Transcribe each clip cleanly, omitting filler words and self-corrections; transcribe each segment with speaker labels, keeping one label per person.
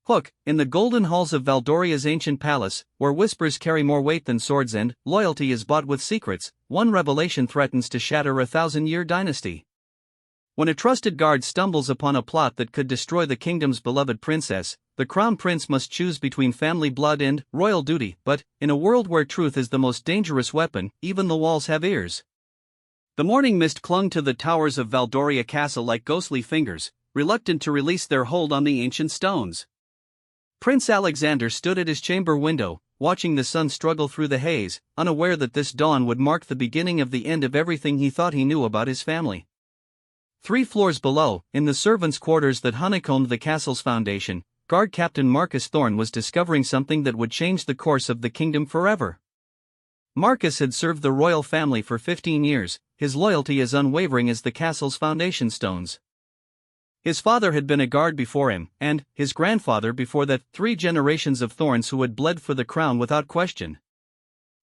Speaker 1: Hook, in the golden halls of Valdoria's ancient palace, where whispers carry more weight than swords and loyalty is bought with secrets, one revelation threatens to shatter a 1,000-year dynasty. When a trusted guard stumbles upon a plot that could destroy the kingdom's beloved princess, the crown prince must choose between family blood and royal duty. But, in a world where truth is the most dangerous weapon, even the walls have ears. The morning mist clung to the towers of Valdoria Castle like ghostly fingers, reluctant to release their hold on the ancient stones. Prince Alexander stood at his chamber window, watching the sun struggle through the haze, unaware that this dawn would mark the beginning of the end of everything he thought he knew about his family. 3 floors below, in the servants' quarters that honeycombed the castle's foundation, guard captain Marcus Thorne was discovering something that would change the course of the kingdom forever. Marcus had served the royal family for 15 years, his loyalty as unwavering as the castle's foundation stones. His father had been a guard before him, and his grandfather before that, 3 generations of Thorns who had bled for the crown without question.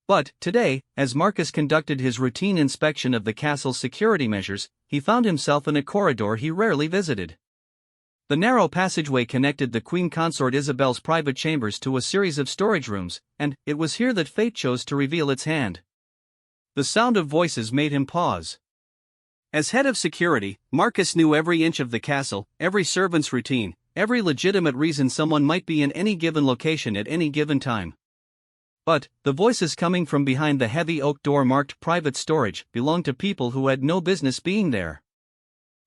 Speaker 1: But, today, as Marcus conducted his routine inspection of the castle's security measures, he found himself in a corridor he rarely visited. The narrow passageway connected the Queen Consort Isabel's private chambers to a series of storage rooms, and it was here that fate chose to reveal its hand. The sound of voices made him pause. As head of security, Marcus knew every inch of the castle, every servant's routine, every legitimate reason someone might be in any given location at any given time. But, the voices coming from behind the heavy oak door marked private storage belonged to people who had no business being there.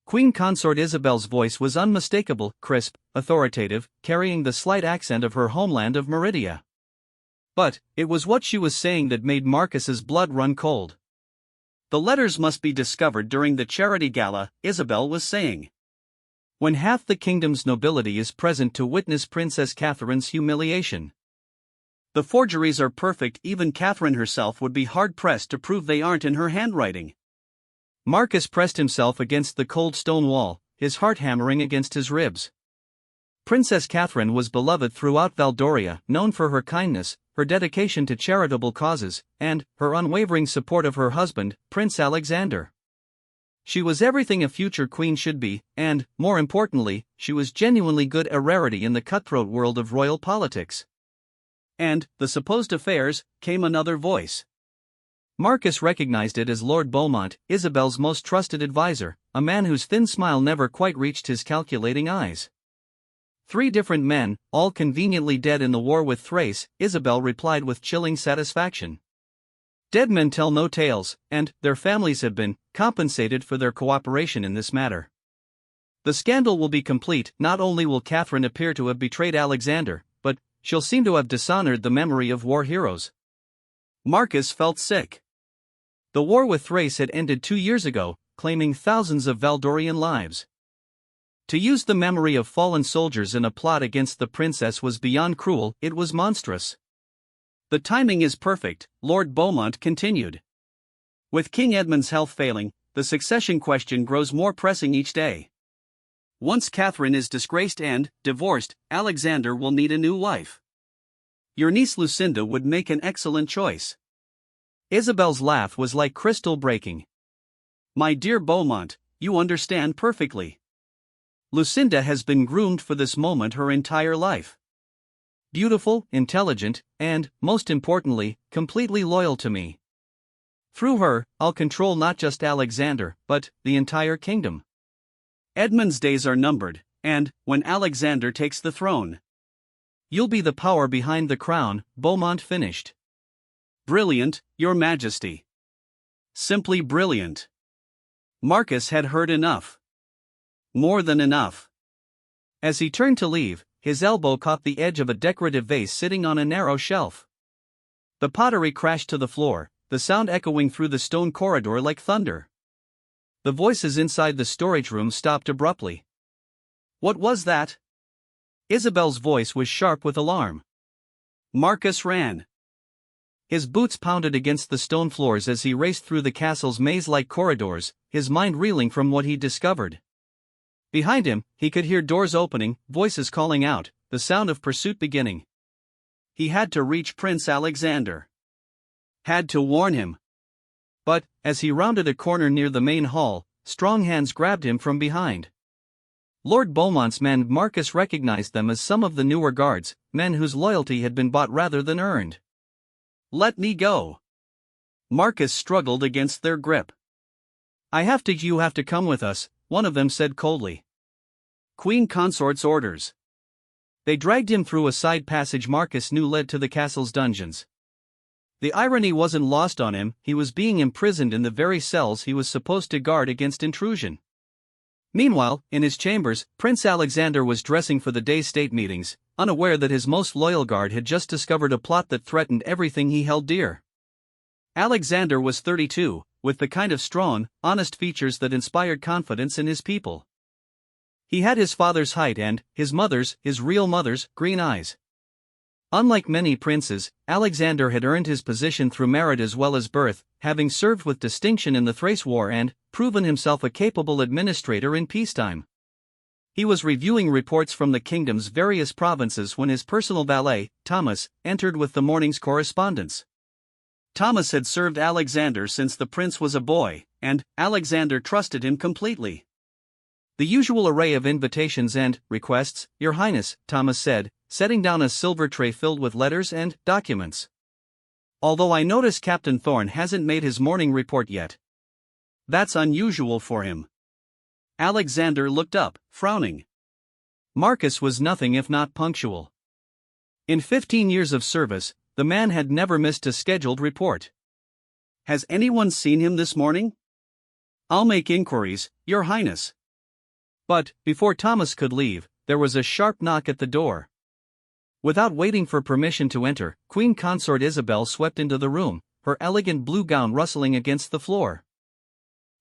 Speaker 1: Queen Consort Isabel's voice was unmistakable, crisp, authoritative, carrying the slight accent of her homeland of Meridia. But, it was what she was saying that made Marcus's blood run cold. The letters must be discovered during the charity gala, Isabel was saying. When half the kingdom's nobility is present to witness Princess Catherine's humiliation. The forgeries are perfect, even Catherine herself would be hard-pressed to prove they aren't in her handwriting. Marcus pressed himself against the cold stone wall, his heart hammering against his ribs. Princess Catherine was beloved throughout Valdoria, known for her kindness, her dedication to charitable causes, and her unwavering support of her husband, Prince Alexander. She was everything a future queen should be, and, more importantly, she was genuinely good, a rarity in the cutthroat world of royal politics. And, the supposed affairs, came another voice. Marcus recognized it as Lord Beaumont, Isabel's most trusted advisor, a man whose thin smile never quite reached his calculating eyes. 3 different men, all conveniently dead in the war with Thrace, Isabel replied with chilling satisfaction. Dead men tell no tales, and their families have been compensated for their cooperation in this matter. The scandal will be complete. Not only will Catherine appear to have betrayed Alexander, but she'll seem to have dishonored the memory of war heroes. Marcus felt sick. The war with Thrace had ended 2 years ago, claiming thousands of Valdorian lives. To use the memory of fallen soldiers in a plot against the princess was beyond cruel, it was monstrous. The timing is perfect, Lord Beaumont continued. With King Edmund's health failing, the succession question grows more pressing each day. Once Catherine is disgraced and divorced, Alexander will need a new wife. Your niece Lucinda would make an excellent choice. Isabel's laugh was like crystal breaking. My dear Beaumont, you understand perfectly. Lucinda has been groomed for this moment her entire life. Beautiful, intelligent, and, most importantly, completely loyal to me. Through her, I'll control not just Alexander, but the entire kingdom. Edmund's days are numbered, and, when Alexander takes the throne, you'll be the power behind the crown, Beaumont finished. Brilliant, Your Majesty. Simply brilliant. Marcus had heard enough. More than enough. As he turned to leave, his elbow caught the edge of a decorative vase sitting on a narrow shelf. The pottery crashed to the floor, the sound echoing through the stone corridor like thunder. The voices inside the storage room stopped abruptly. What was that? Isabel's voice was sharp with alarm. Marcus ran. His boots pounded against the stone floors as he raced through the castle's maze-like corridors, his mind reeling from what he'd discovered. Behind him, he could hear doors opening, voices calling out, the sound of pursuit beginning. He had to reach Prince Alexander. Had to warn him. But, as he rounded a corner near the main hall, strong hands grabbed him from behind. Lord Beaumont's men. Marcus recognized them as some of the newer guards, men whose loyalty had been bought rather than earned.
Speaker 2: Let me go. Marcus struggled against their grip.
Speaker 1: You have to come with us, one of them said coldly.
Speaker 2: Queen Consort's orders.
Speaker 1: They dragged him through a side passage Marcus knew led to the castle's dungeons. The irony wasn't lost on him, he was being imprisoned in the very cells he was supposed to guard against intrusion. Meanwhile, in his chambers, Prince Alexander was dressing for the day's state meetings, unaware that his most loyal guard had just discovered a plot that threatened everything he held dear. Alexander was 32, with the kind of strong, honest features that inspired confidence in his people. He had his father's height and, his real mother's, green eyes. Unlike many princes, Alexander had earned his position through merit as well as birth, having served with distinction in the Thrace War and proven himself a capable administrator in peacetime. He was reviewing reports from the kingdom's various provinces when his personal valet, Thomas, entered with the morning's correspondence. Thomas had served Alexander since the prince was a boy, and Alexander trusted him completely. The usual array of invitations and requests, Your Highness, Thomas said, setting down a silver tray filled with letters and documents. Although I notice Captain Thorne hasn't made his morning report yet.
Speaker 2: That's unusual for him. Alexander looked up, frowning.
Speaker 1: Marcus was nothing if not punctual. In 15 years of service, the man had never missed a scheduled report.
Speaker 2: Has anyone seen him this morning? I'll make inquiries, Your Highness.
Speaker 1: But, before Thomas could leave, there was a sharp knock at the door. Without waiting for permission to enter, Queen Consort Isabel swept into the room, her elegant blue gown rustling against the floor.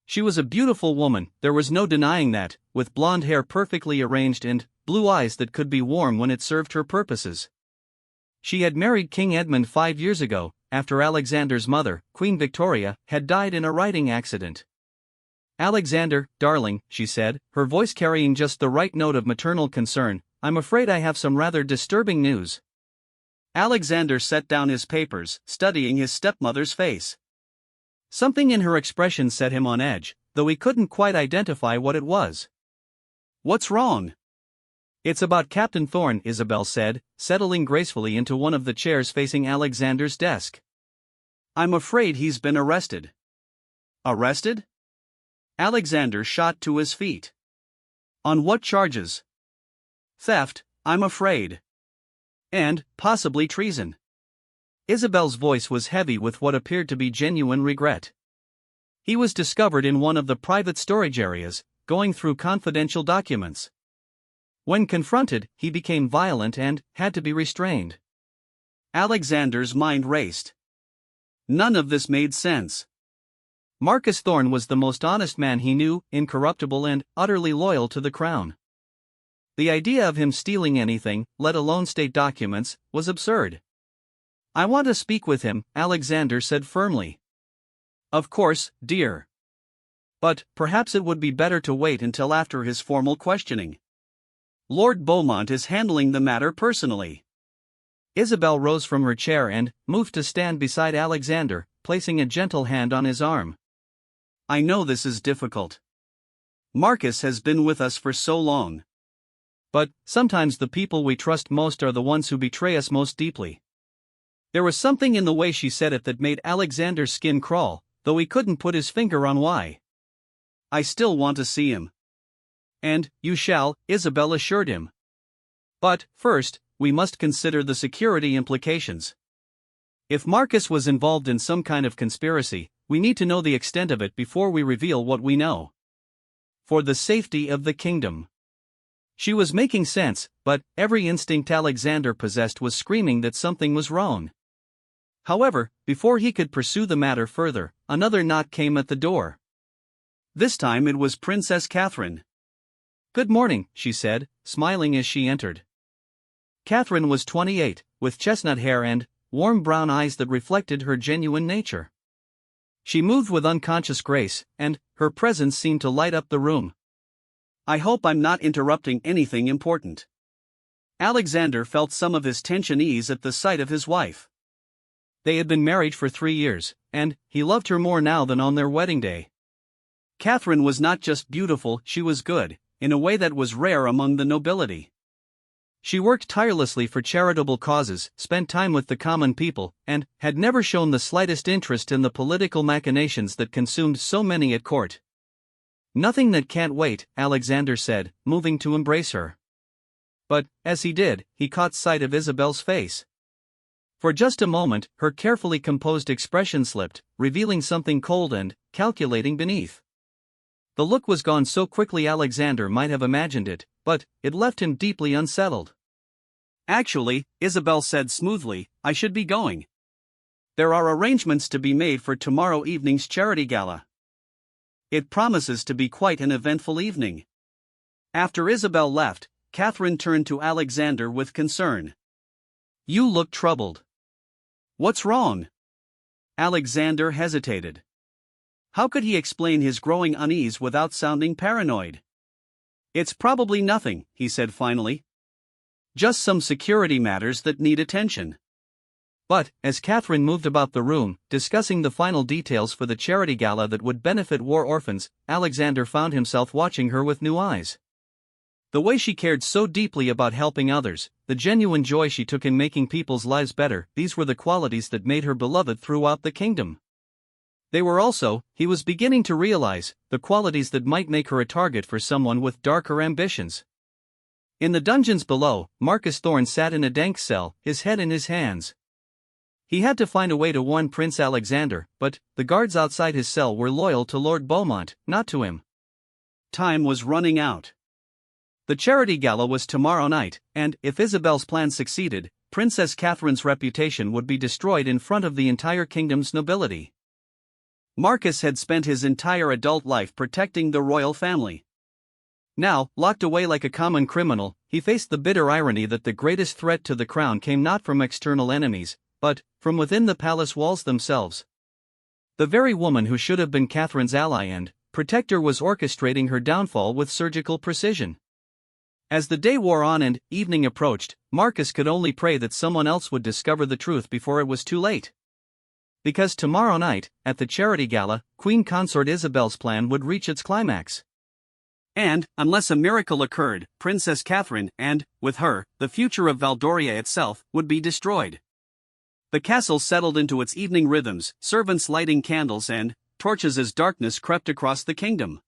Speaker 1: She was a beautiful woman, there was no denying that, with blonde hair perfectly arranged and blue eyes that could be warm when it served her purposes. She had married King Edmund 5 years ago, after Alexander's mother, Queen Victoria, had died in a riding accident. Alexander, darling, she said, her voice carrying just the right note of maternal concern, I'm afraid I have some rather disturbing news.
Speaker 2: Alexander set down his papers, studying his stepmother's face.
Speaker 1: Something in her expression set him on edge, though he couldn't quite identify what it was.
Speaker 2: What's wrong?
Speaker 1: It's about Captain Thorne, Isabel said, settling gracefully into one of the chairs facing Alexander's desk.
Speaker 2: I'm afraid he's been arrested. Arrested? Alexander shot to his feet. On what charges? Theft, I'm afraid. And, possibly treason.
Speaker 1: Isabel's voice was heavy with what appeared to be genuine regret. He was discovered in one of the private storage areas, going through confidential documents. When confronted, he became violent and had to be restrained.
Speaker 2: Alexander's mind raced. None of this made sense.
Speaker 1: Marcus Thorne was the most honest man he knew, incorruptible and utterly loyal to the crown. The idea of him stealing anything, let alone state documents, was absurd. I want to speak with him, Alexander said firmly.
Speaker 2: Of course, dear. But perhaps it would be better to wait until after his formal questioning. Lord Beaumont is handling the matter personally.
Speaker 1: Isabel rose from her chair and moved to stand beside Alexander, placing a gentle hand on his arm.
Speaker 2: I know this is difficult. Marcus has been with us for so long.
Speaker 1: But, sometimes the people we trust most are the ones who betray us most deeply. There was something in the way she said it that made Alexander's skin crawl, though he couldn't put his finger on why.
Speaker 2: I still want to see him.
Speaker 1: And, you shall, Isabel assured him. But, first, we must consider the security implications. If Marcus was involved in some kind of conspiracy, we need to know the extent of it before we reveal what we know. For the safety of the kingdom. She was making sense, but every instinct Alexander possessed was screaming that something was wrong. However, before he could pursue the matter further, another knock came at the door.
Speaker 2: This time it was Princess Catherine.
Speaker 1: Good morning, she said, smiling as she entered. Catherine was 28, with chestnut hair and warm brown eyes that reflected her genuine nature. She moved with unconscious grace, and her presence seemed to light up the room.
Speaker 2: I hope I'm not interrupting anything important. Alexander felt some of his tension ease at the sight of his wife.
Speaker 1: They had been married for 3 years, and he loved her more now than on their wedding day.
Speaker 2: Catherine was not just beautiful, she was good, in a way that was rare among the nobility. She worked tirelessly for charitable causes, spent time with the common people, and had never shown the slightest interest in the political machinations that consumed so many at court. "Nothing that can't wait," Alexander said, moving to embrace her. But, as he did, he caught sight of Isabel's face. For just a moment, her carefully composed expression slipped, revealing something cold and calculating beneath. The look was gone so quickly Alexander might have imagined it, but it left him deeply unsettled. "Actually," Isabel said smoothly, "I should be going. There are arrangements to be made for tomorrow evening's charity gala. It promises to be quite an eventful evening." After Isabel left, Catherine turned to Alexander with concern. "You look troubled. What's wrong?" Alexander hesitated. How could he explain his growing unease without sounding paranoid? "It's probably nothing," he said finally. "Just some security matters that need attention." But, as Catherine moved about the room, discussing the final details for the charity gala that would benefit war orphans, Alexander found himself watching her with new eyes. The way she cared so deeply about helping others, the genuine joy she took in making people's lives better, these were the qualities that made her beloved throughout the kingdom. They were also, he was beginning to realize, the qualities that might make her a target for someone with darker ambitions. In the dungeons below, Marcus Thorne sat in a dank cell, his head in his hands. He had to find a way to warn Prince Alexander, but the guards outside his cell were loyal to Lord Beaumont, not to him. Time was running out. The charity gala was tomorrow night, and, if Isabel's plan succeeded, Princess Catherine's reputation would be destroyed in front of the entire kingdom's nobility. Marcus had spent his entire adult life protecting the royal family. Now, locked away like a common criminal, he faced the bitter irony that the greatest threat to the crown came not from external enemies, but from within the palace walls themselves. The very woman who should have been Catherine's ally and protector was orchestrating her downfall with surgical precision. As the day wore on and evening approached, Marcus could only pray that someone else would discover the truth before it was too late. Because tomorrow night, at the charity gala, Queen Consort Isabel's plan would reach its climax. And, unless a miracle occurred, Princess Catherine, and, with her, the future of Valdoria itself, would be destroyed. The castle settled into its evening rhythms, servants lighting candles and torches as darkness crept across the kingdom.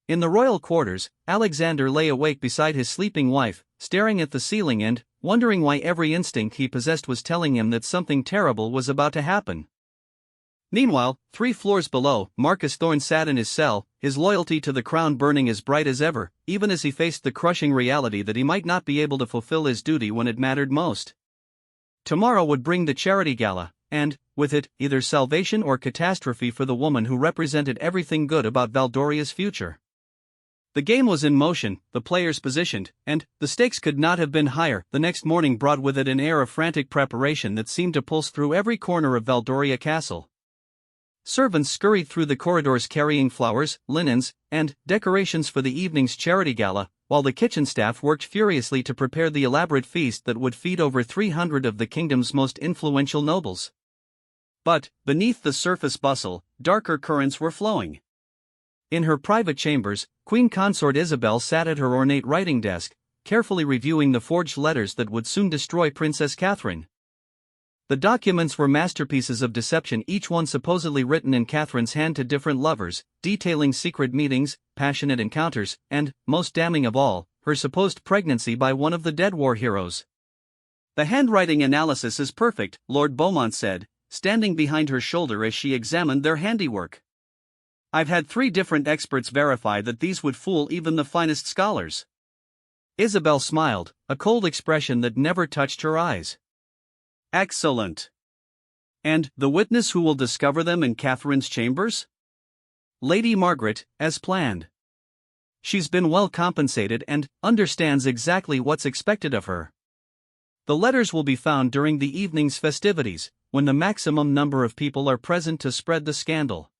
Speaker 2: In the royal quarters, Alexander lay awake beside his sleeping wife, staring at the ceiling and wondering why every instinct he possessed was telling him that something terrible was about to happen. Meanwhile, 3 floors below, Marcus Thorne sat in his cell, his loyalty to the crown burning as bright as ever, even as he faced the crushing reality that he might not be able to fulfill his duty when it mattered most. Tomorrow would bring the charity gala, and, with it, either salvation or catastrophe for the woman who represented everything good about Valdoria's future. The game was in motion, the players positioned, and the stakes could not have been higher. The next morning brought with it an air of frantic preparation that seemed to pulse through every corner of Valdoria Castle. Servants scurried through the corridors carrying flowers, linens, and decorations for the evening's charity gala, while the kitchen staff worked furiously to prepare the elaborate feast that would feed over 300 of the kingdom's most influential nobles. But, beneath the surface bustle, darker currents were flowing. In her private chambers, Queen Consort Isabel sat at her ornate writing desk, carefully reviewing the forged letters that would soon destroy Princess Catherine. The documents were masterpieces of deception, each one supposedly written in Catherine's hand to different lovers, detailing secret meetings, passionate encounters, and, most damning of all, her supposed pregnancy by one of the dead war heroes. "The handwriting analysis is perfect," Lord Beaumont said, standing behind her shoulder as she examined their handiwork. "I've had 3 different experts verify that these would fool even the finest scholars." Isabel smiled, a cold expression that never touched her eyes. "Excellent. And the witness who will discover them in Catherine's chambers?" "Lady Margaret, as planned. She's been well compensated and understands exactly what's expected of her. The letters will be found during the evening's festivities, when the maximum number of people are present to spread the scandal."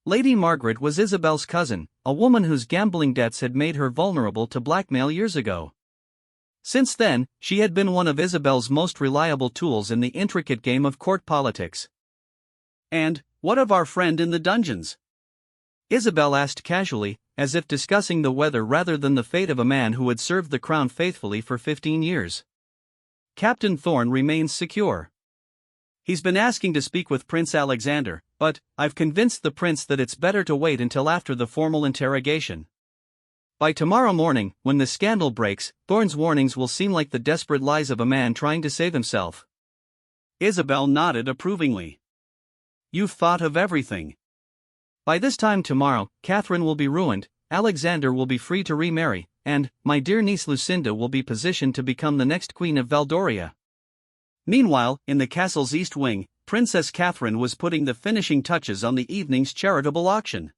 Speaker 2: Lady Margaret was Isabel's cousin, a woman whose gambling debts had made her vulnerable to blackmail years ago. Since then, she had been one of Isabel's most reliable tools in the intricate game of court politics. "And what of our friend in the dungeons?" Isabel asked casually, as if discussing the weather rather than the fate of a man who had served the crown faithfully for 15 years. Captain Thorne remains secure. He's been asking to speak with Prince Alexander, but I've convinced the prince that it's better to wait until after the formal interrogation. By tomorrow morning, when the scandal breaks, Thorne's warnings will seem like the desperate lies of a man trying to save himself. Isabel nodded approvingly. You've thought of everything. By this time tomorrow, Catherine will be ruined, Alexander will be free to remarry, and my dear niece Lucinda will be positioned to become the next queen of Valdoria. Meanwhile, in the castle's east wing, Princess Catherine was putting the finishing touches on the evening's charitable auction.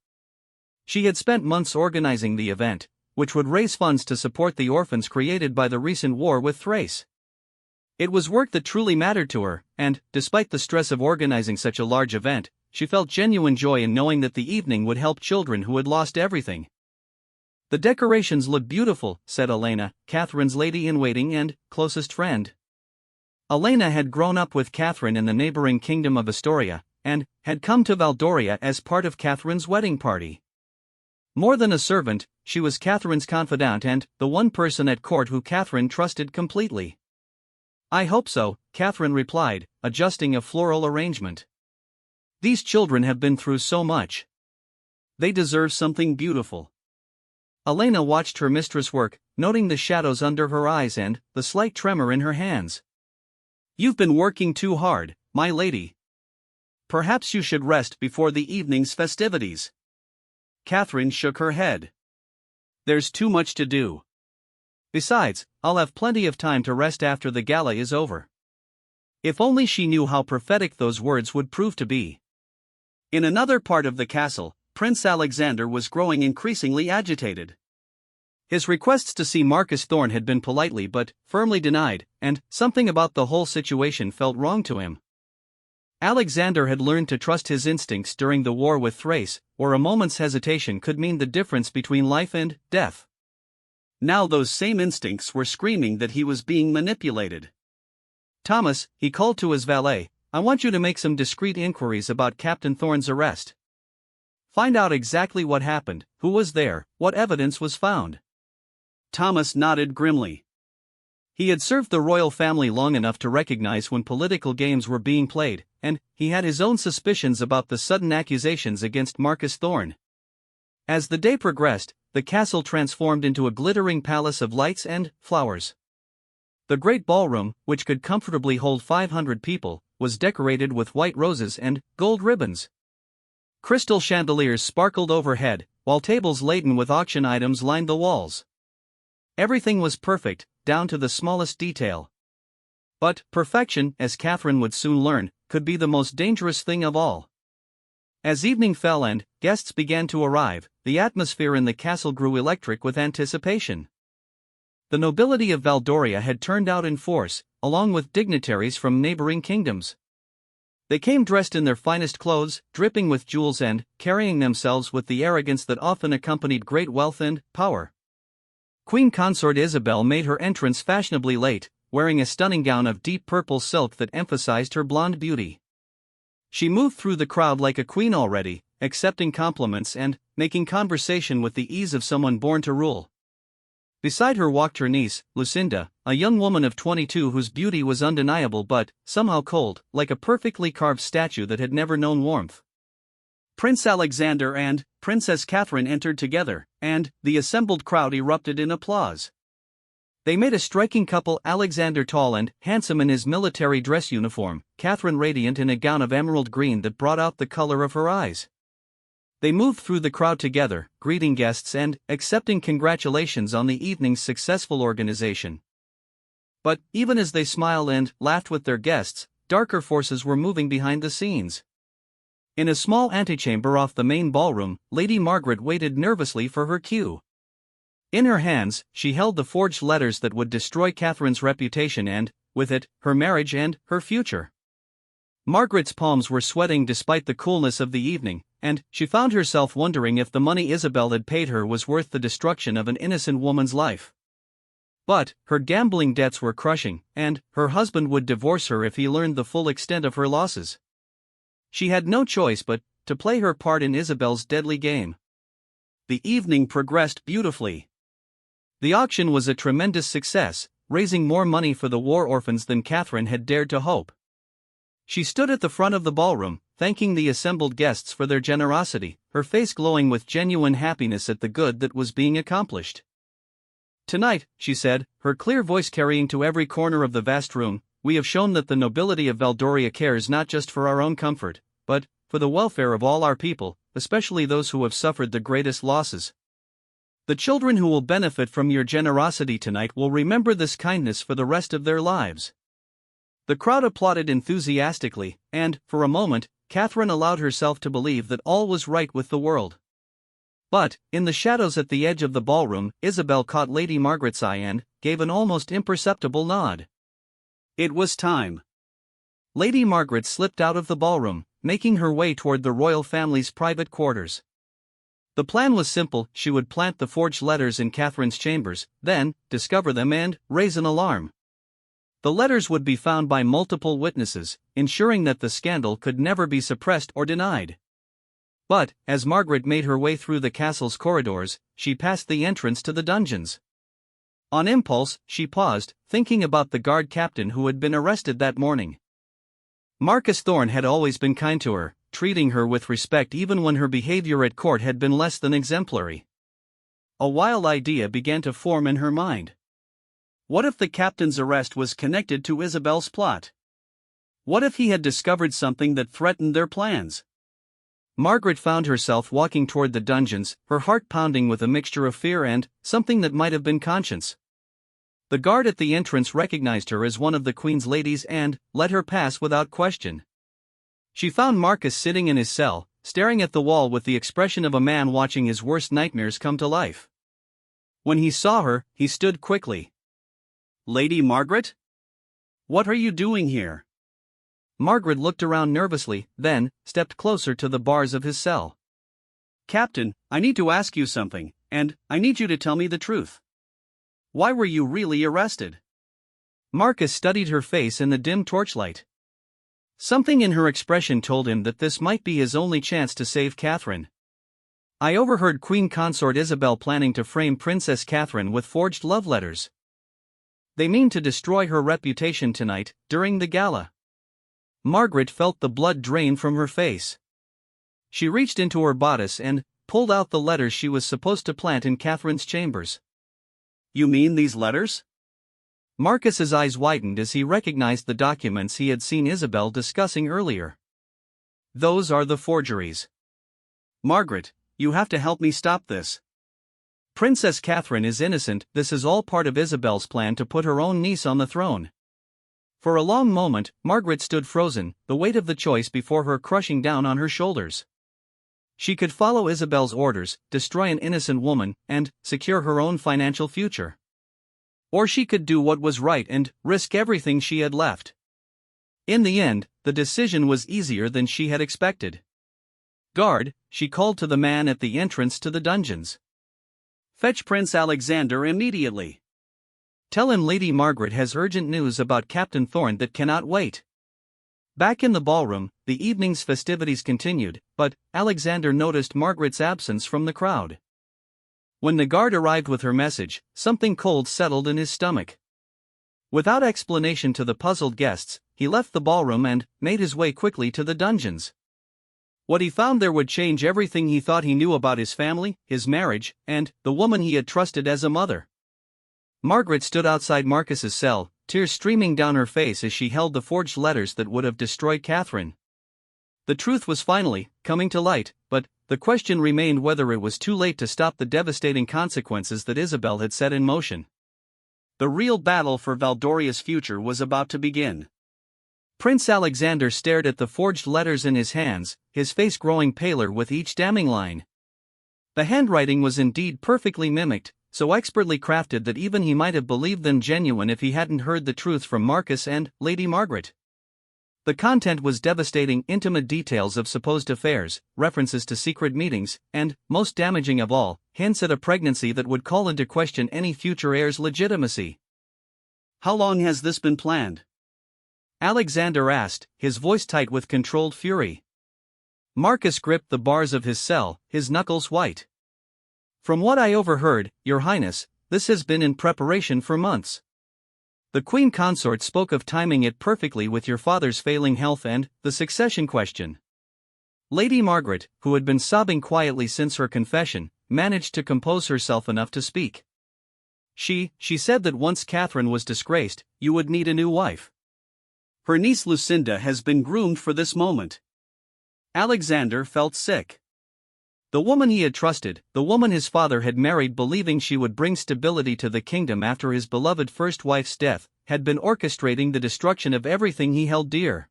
Speaker 2: She had spent months organizing the event, which would raise funds to support the orphans created by the recent war with Thrace. It was work that truly mattered to her, and, despite the stress of organizing such a large event, she felt genuine joy in knowing that the evening would help children who had lost everything. The decorations look beautiful, said Elena, Catherine's lady-in-waiting and closest friend. Elena had grown up with Catherine in the neighboring kingdom of Astoria, and had come to Valdoria as part of Catherine's wedding party. More than a servant, she was Catherine's confidant and the one person at court who Catherine trusted completely. I hope so, Catherine replied, adjusting a floral arrangement. These children have been through so much. They deserve something beautiful. Elena watched her mistress work, noting the shadows under her eyes and the slight tremor in her hands. You've been working too hard, my lady. Perhaps you should rest before the evening's festivities. Catherine shook her head. There's too much to do. Besides, I'll have plenty of time to rest after the gala is over. If only she knew how prophetic those words would prove to be. In another part of the castle, Prince Alexander was growing increasingly agitated. His requests to see Marcus Thorne had been politely but firmly denied, and something about the whole situation felt wrong to him. Alexander had learned to trust his instincts during the war with Thrace, where a moment's hesitation could mean the difference between life and death. Now those same instincts were screaming that he was being manipulated. Thomas, he called to his valet, I want you to make some discreet inquiries about Captain Thorne's arrest. Find out exactly what happened, who was there, what evidence was found. Thomas nodded grimly. He had served the royal family long enough to recognize when political games were being played, and he had his own suspicions about the sudden accusations against Marcus Thorne. As the day progressed, the castle transformed into a glittering palace of lights and flowers. The great ballroom, which could comfortably hold 500 people, was decorated with white roses and gold ribbons. Crystal chandeliers sparkled overhead, while tables laden with auction items lined the walls. Everything was perfect, down to the smallest detail. But perfection, as Catherine would soon learn, could be the most dangerous thing of all. As evening fell and guests began to arrive, the atmosphere in the castle grew electric with anticipation. The nobility of Valdoria had turned out in force, along with dignitaries from neighboring kingdoms. They came dressed in their finest clothes, dripping with jewels and carrying themselves with the arrogance that often accompanied great wealth and power. Queen Consort Isabel made her entrance fashionably late, wearing a stunning gown of deep purple silk that emphasized her blonde beauty. She moved through the crowd like a queen already, accepting compliments and making conversation with the ease of someone born to rule. Beside her walked her niece, Lucinda, a young woman of 22 whose beauty was undeniable but somehow cold, like a perfectly carved statue that had never known warmth. Prince Alexander and Princess Catherine entered together, and the assembled crowd erupted in applause. They made a striking couple, Alexander tall and handsome in his military dress uniform, Catherine radiant in a gown of emerald green that brought out the color of her eyes. They moved through the crowd together, greeting guests and accepting congratulations on the evening's successful organization. But even as they smiled and laughed with their guests, darker forces were moving behind the scenes. In a small antechamber off the main ballroom, Lady Margaret waited nervously for her cue. In her hands, she held the forged letters that would destroy Catherine's reputation and, with it, her marriage and her future. Margaret's palms were sweating despite the coolness of the evening, and she found herself wondering if the money Isabel had paid her was worth the destruction of an innocent woman's life. But her gambling debts were crushing, and her husband would divorce her if he learned the full extent of her losses. She had no choice but to play her part in Isabel's deadly game. The evening progressed beautifully.
Speaker 1: The auction was a tremendous success, raising more money for the war orphans than Catherine had dared to hope. She stood at the front of the ballroom, thanking the assembled guests for their generosity, her face glowing with genuine happiness at the good that was being accomplished. "Tonight," she said, her clear voice carrying to every corner of the vast room, "we have shown that the nobility of Valdoria cares not just for our own comfort, but for the welfare of all our people, especially those who have suffered the greatest losses. The children who will benefit from your generosity tonight will remember this kindness for the rest of their lives." The crowd applauded enthusiastically, and, for a moment, Catherine allowed herself to believe that all was right with the world. But, in the shadows at the edge of the ballroom, Isabel caught Lady Margaret's eye and gave an almost imperceptible nod.
Speaker 2: It was time.
Speaker 1: Lady Margaret slipped out of the ballroom, making her way toward the royal family's private quarters. The plan was simple: she would plant the forged letters in Catherine's chambers, then discover them and raise an alarm. The letters would be found by multiple witnesses, ensuring that the scandal could never be suppressed or denied. But, as Margaret made her way through the castle's corridors, she passed the entrance to the dungeons. On impulse, she paused, thinking about the guard captain who had been arrested that morning. Marcus Thorne had always been kind to her, treating her with respect even when her behavior at court had been less than exemplary. A wild idea began to form in her mind. What if the captain's arrest was connected to Isabel's plot? What if he had discovered something that threatened their plans? Margaret found herself walking toward the dungeons, her heart pounding with a mixture of fear and something that might have been conscience. The guard at the entrance recognized her as one of the Queen's ladies and let her pass without question. She found Marcus sitting in his cell, staring at the wall with the expression of a man watching his worst nightmares come to life. When he saw her, he stood quickly.
Speaker 2: "Lady Margaret? What are you doing here?"
Speaker 1: Margaret looked around nervously, then stepped closer to the bars of his cell.
Speaker 2: "Captain, I need to ask you something, and I need you to tell me the truth. Why were you really arrested?"
Speaker 1: Marcus studied her face in the dim torchlight. Something in her expression told him that this might be his only chance to save Catherine. "I overheard Queen Consort Isabel planning to frame Princess Catherine with forged love letters. They mean to destroy her reputation tonight, during the gala." Margaret felt the blood drain from her face. She reached into her bodice and pulled out the letters she was supposed to plant in Catherine's chambers.
Speaker 2: "You mean these letters?"
Speaker 1: Marcus's eyes widened as he recognized the documents he had seen Isabel discussing earlier. "Those are the forgeries."
Speaker 2: "Margaret, you have to help me stop this."
Speaker 1: "Princess Catherine is innocent. This is all part of Isabel's plan to put her own niece on the throne." For a long moment, Margaret stood frozen, the weight of the choice before her crushing down on her shoulders. She could follow Isabel's orders, destroy an innocent woman, and secure her own financial future. Or she could do what was right and risk everything she had left. In the end, the decision was easier than she had expected. "Guard," she called to the man at the entrance to the dungeons.
Speaker 2: "Fetch Prince Alexander immediately.
Speaker 1: Tell him Lady Margaret has urgent news about Captain Thorne that cannot wait." Back in the ballroom, the evening's festivities continued, but Alexander noticed Margaret's absence from the crowd. When the guard arrived with her message, something cold settled in his stomach. Without explanation to the puzzled guests, he left the ballroom and made his way quickly to the dungeons. What he found there would change everything he thought he knew about his family, his marriage, and the woman he had trusted as a mother. Margaret stood outside Marcus's cell, tears streaming down her face as she held the forged letters that would have destroyed Catherine. The truth was finally coming to light, but the question remained whether it was too late to stop the devastating consequences that Isabel had set in motion.
Speaker 2: The real battle for Valdoria's future was about to begin.
Speaker 1: Prince Alexander stared at the forged letters in his hands, his face growing paler with each damning line. The handwriting was indeed perfectly mimicked, so expertly crafted that even he might have believed them genuine if he hadn't heard the truth from Marcus and Lady Margaret. The content was devastating: intimate details of supposed affairs, references to secret meetings, and, most damaging of all, hints at a pregnancy that would call into question any future heir's legitimacy.
Speaker 2: "How long has this been planned?"
Speaker 1: Alexander asked, his voice tight with controlled fury. Marcus gripped the bars of his cell, his knuckles white.
Speaker 2: From what I overheard, Your Highness, this has been in preparation for months. The Queen Consort spoke of timing it perfectly with your father's failing health and the succession question. Lady Margaret, who had been sobbing quietly since her confession, managed to compose herself enough to speak. She said that once Catherine was disgraced, you would need a new wife. Her niece Lucinda has been groomed for this moment. Alexander felt sick. The woman he had trusted, the woman his father had married believing she would bring stability to the kingdom after his beloved first wife's death, had been orchestrating the destruction of everything he held dear.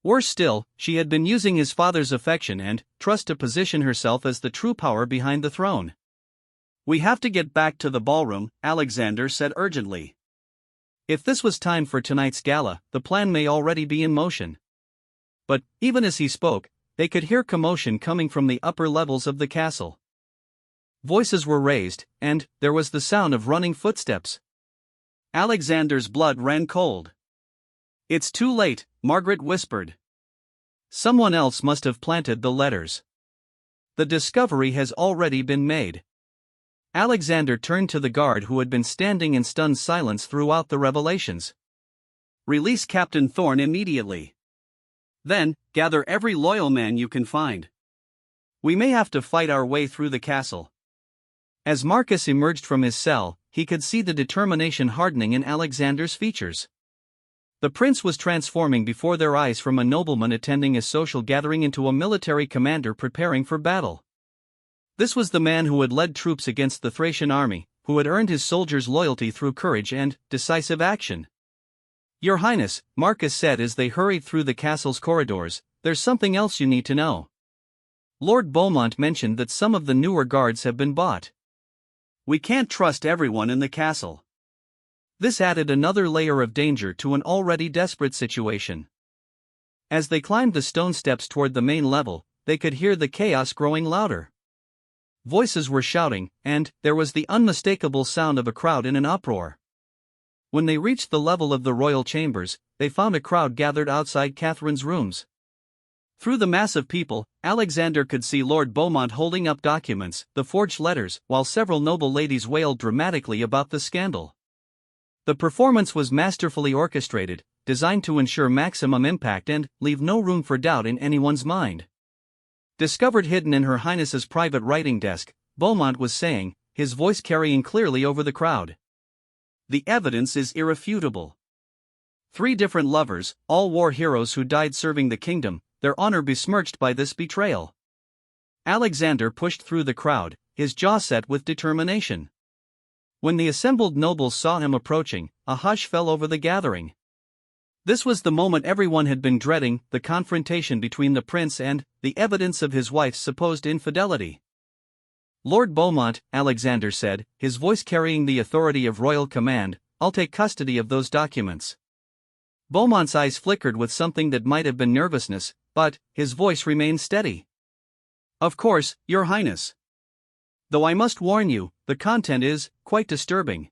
Speaker 2: Worse still, she had been using his father's affection and trust to position herself as the true power behind the throne. We have to get back to the ballroom, Alexander said urgently. If this was time for tonight's gala, the plan may already be in motion. But, even as he spoke, they could hear commotion coming from the upper levels of the castle. Voices were raised, and there was the sound of running footsteps. Alexander's blood ran cold. It's too late, Margaret whispered. Someone else must have planted the letters. The discovery has already been made. Alexander turned to the guard who had been standing in stunned silence throughout the revelations. Release Captain Thorne immediately. Then, gather every loyal man you can find. We may have to fight our way through the castle. As Marcus emerged from his cell, he could see the determination hardening in Alexander's features. The prince was transforming before their eyes from a nobleman attending a social gathering into a military commander preparing for battle. This was the man who had led troops against the Thracian army, who had earned his soldiers' loyalty through courage and decisive action. Your Highness, Marcus said as they hurried through the castle's corridors, there's something else you need to know. Lord Beaumont mentioned that some of the newer guards have been bought. We can't trust everyone in the castle. This added another layer of danger to an already desperate situation. As they climbed the stone steps toward the main level, they could hear the chaos growing louder. Voices were shouting, and there was the unmistakable sound of a crowd in an uproar. When they reached the level of the royal chambers, they found a crowd gathered outside Catherine's rooms. Through the mass of people, Alexander could see Lord Beaumont holding up documents, the forged letters, while several noble ladies wailed dramatically about the scandal. The performance was masterfully orchestrated, designed to ensure maximum impact and leave no room for doubt in anyone's mind. Discovered hidden in Her Highness's private writing desk, Beaumont was saying, his voice carrying clearly over the crowd. The evidence is irrefutable. 3 different lovers, all war heroes who died serving the kingdom, their honor besmirched by this betrayal. Alexander pushed through the crowd, his jaw set with determination. When the assembled nobles saw him approaching, a hush fell over the gathering. This was the moment everyone had been dreading, the confrontation between the prince and the evidence of his wife's supposed infidelity. Lord Beaumont, Alexander said, his voice carrying the authority of royal command, I'll take custody of those documents. Beaumont's eyes flickered with something that might have been nervousness, but his voice remained steady. Of course, Your Highness. Though I must warn you, the content is quite disturbing.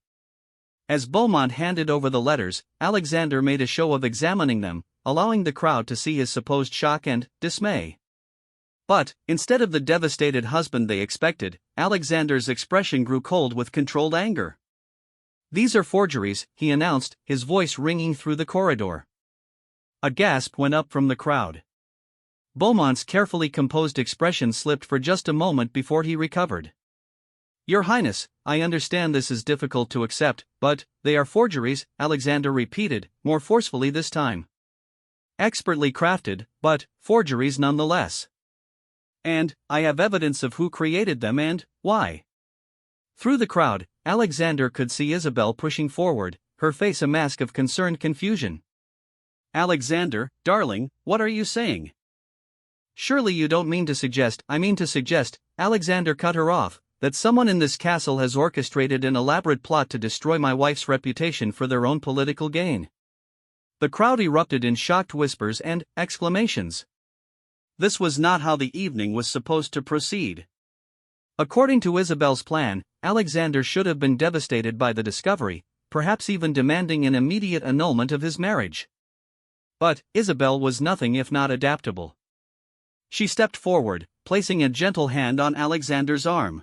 Speaker 2: As Beaumont handed over the letters, Alexander made a show of examining them, allowing the crowd to see his supposed shock and dismay. But, instead of the devastated husband they expected, Alexander's expression grew cold with controlled anger. These are forgeries, he announced, his voice ringing through the corridor. A gasp went up from the crowd. Beaumont's carefully composed expression slipped for just a moment before he recovered. Your Highness, I understand this is difficult to accept, but they are forgeries, Alexander repeated, more forcefully this time. Expertly crafted, but forgeries nonetheless. And I have evidence of who created them and why. Through the crowd, Alexander could see Isabel pushing forward, her face a mask of concerned confusion. Alexander, darling, what are you saying? Surely you don't mean to suggest, I mean to suggest, Alexander cut her off, that someone in this castle has orchestrated an elaborate plot to destroy my wife's reputation for their own political gain. The crowd erupted in shocked whispers and exclamations. This was not how the evening was supposed to proceed. According to Isabel's plan, Alexander should have been devastated by the discovery, perhaps even demanding an immediate annulment of his marriage. But Isabel was nothing if not adaptable. She stepped forward, placing a gentle hand on Alexander's arm.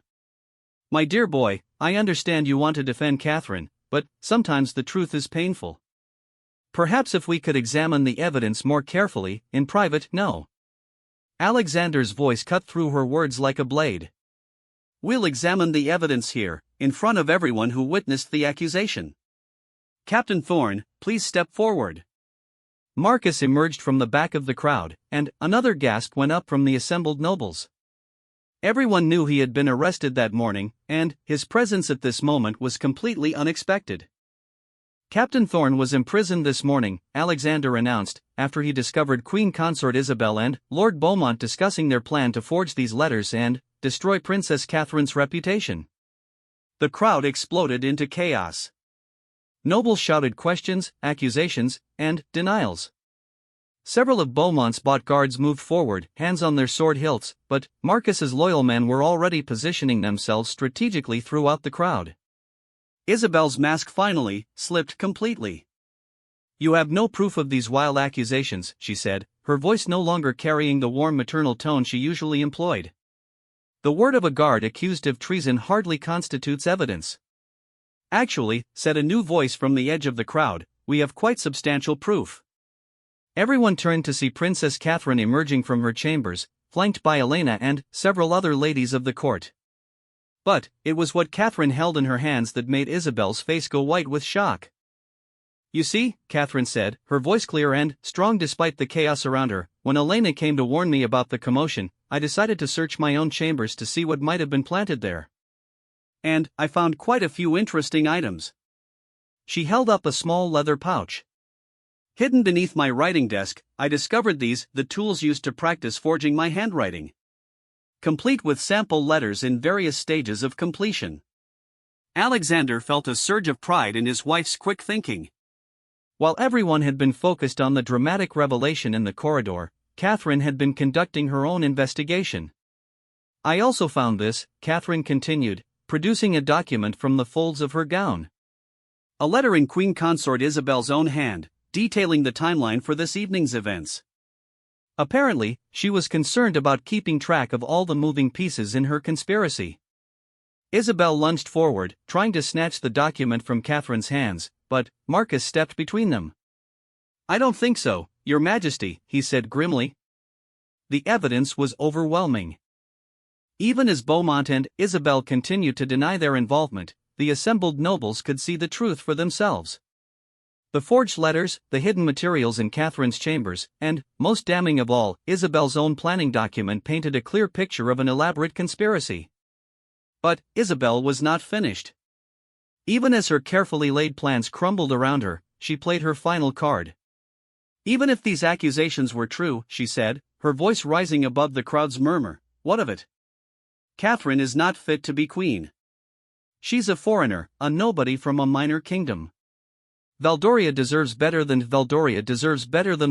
Speaker 2: My dear boy, I understand you want to defend Catherine, but sometimes the truth is painful. Perhaps if we could examine the evidence more carefully, in private. No. Alexander's voice cut through her words like a blade. We'll examine the evidence here, in front of everyone who witnessed the accusation. Captain Thorne, please step forward. Marcus emerged from the back of the crowd, and another gasp went up from the assembled nobles. Everyone knew he had been arrested that morning, and his presence at this moment was completely unexpected. Captain Thorne was imprisoned this morning, Alexander announced, after he discovered Queen Consort Isabel and Lord Beaumont discussing their plan to forge these letters and destroy Princess Catherine's reputation. The crowd exploded into chaos. Nobles shouted questions, accusations, and denials. Several of Beaumont's bodyguards moved forward, hands on their sword hilts, but Marcus's loyal men were already positioning themselves strategically throughout the crowd. Isabel's mask finally slipped completely. You have no proof of these wild accusations, she said, her voice no longer carrying the warm maternal tone she usually employed. The word of a guard accused of treason hardly constitutes evidence. Actually, said a new voice from the edge of the crowd, we have quite substantial proof. Everyone turned to see Princess Catherine emerging from her chambers, flanked by Elena and several other ladies of the court. But it was what Catherine held in her hands that made Isabel's face go white with shock. You see, Catherine said, her voice clear and strong despite the chaos around her, when Elena came to warn me about the commotion, I decided to search my own chambers to see what might have been planted there. And I found quite a few interesting items. She held up a small leather pouch. Hidden beneath my writing desk, I discovered these, the tools used to practice forging my handwriting. Complete with sample letters in various stages of completion. Alexander felt a surge of pride in his wife's quick thinking. While everyone had been focused on the dramatic revelation in the corridor, Catherine had been conducting her own investigation. I also found this, Catherine continued, producing a document from the folds of her gown. A letter in Queen Consort Isabel's own hand, detailing the timeline for this evening's events. Apparently, she was concerned about keeping track of all the moving pieces in her conspiracy. Isabel lunged forward, trying to snatch the document from Catherine's hands, but Marcus stepped between them. I don't think so, Your Majesty, he said grimly. The evidence was overwhelming. Even as Beaumont and Isabel continued to deny their involvement, the assembled nobles could see the truth for themselves. The forged letters, the hidden materials in Catherine's chambers, and, most damning of all, Isabel's own planning document painted a clear picture of an elaborate conspiracy. But Isabel was not finished. Even as her carefully laid plans crumbled around her, she played her final card. Even if these accusations were true, she said, her voice rising above the crowd's murmur, what of it? Catherine is not fit to be queen. She's a foreigner, a nobody from a minor kingdom. Valdoria deserves better than